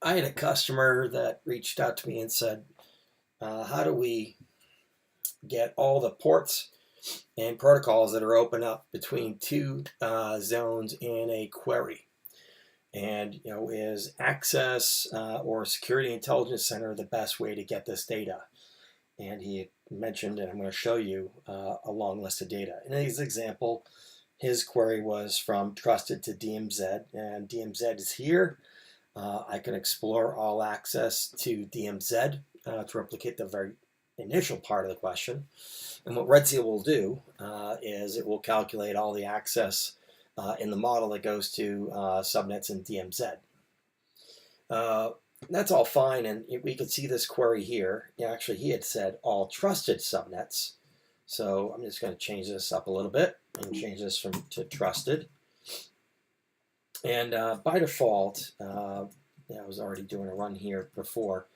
I had a customer that reached out to me and said, how do we get all the ports and protocols that are open up between two zones in a query? And is access or security intelligence center the best way to get this data? And he mentioned, and I'm going to show you a long list of data. In his example, his query was from trusted to DMZ, and DMZ is here. I can explore all access to DMZ to replicate the very initial part of the question. And what Red Seal will do is it will calculate all the access in the model that goes to subnets and DMZ. That's all fine, and we could see this query here. Actually, he had said all trusted subnets. So I'm just going to change this up a little bit and change this to trusted. And by default, I was already doing a run here before.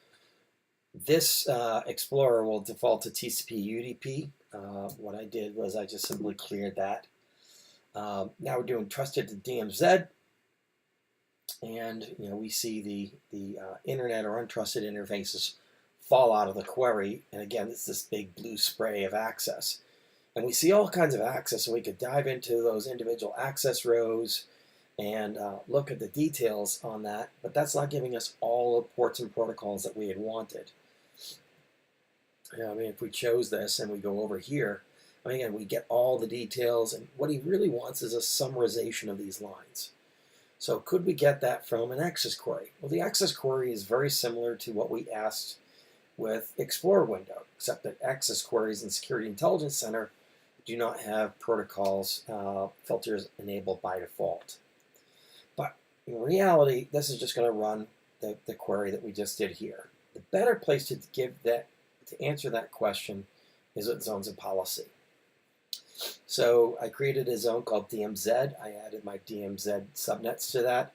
This Explorer will default to TCP UDP. What I did was I just simply cleared that. Now we're doing trusted to DMZ. And we see the internet or untrusted interfaces fall out of the query. And again, it's this big blue spray of access. And we see all kinds of access, and we could dive into those individual access rows and look at the details on that, but that's not giving us all the ports and protocols that we had wanted. I mean, if we chose this and we go over here, I mean, again, we get all the details, and what he really wants is a summarization of these lines. So could we get that from an access query? Well, the access query is very similar to what we asked with Explorer window, except that access queries in Security Intelligence Center do not have protocols filters enabled by default. But in reality, this is just going to run the query that we just did here. The better place to answer that question is with zones and policy. So I created a zone called DMZ. I added my DMZ subnets to that.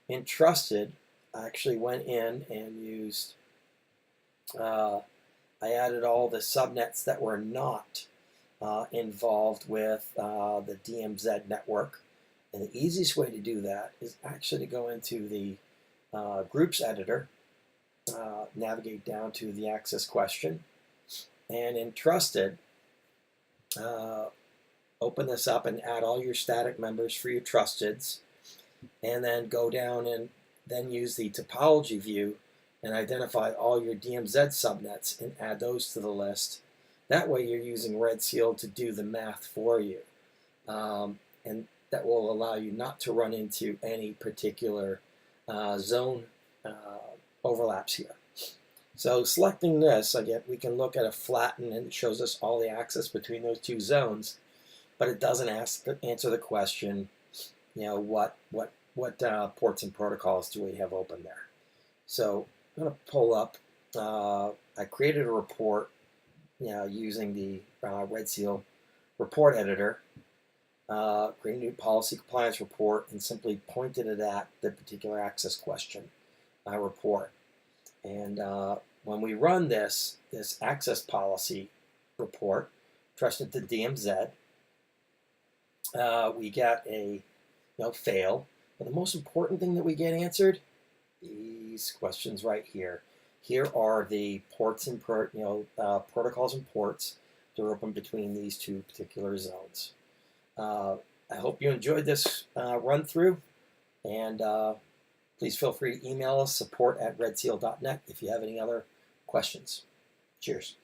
In trusted, I actually went in and used, I added all the subnets that were not involved with the DMZ network. And the easiest way to do that is actually to go into the groups editor, navigate down to the access question, and in trusted, open this up and add all your static members for your trusteds, and then go down and then use the topology view and identify all your DMZ subnets and add those to the list. That way you're using Red Seal to do the math for you. And that will allow you not to run into any particular zone overlaps here. So selecting this, again, we can look at a flatten, and it shows us all the access between those two zones, but it doesn't answer the question, what ports and protocols do we have open there? So I'm going to pull up, I created a report using the Red Seal report editor, create a new policy compliance report, and simply pointed it at the particular access question report. And when we run this access policy report, trusted to DMZ, we get a fail. But the most important thing that we get answered, these questions right here. Here are the ports and protocols and ports that are open between these two particular zones. I hope you enjoyed this run through, and please feel free to email us support@redseal.net if you have any other questions. Cheers.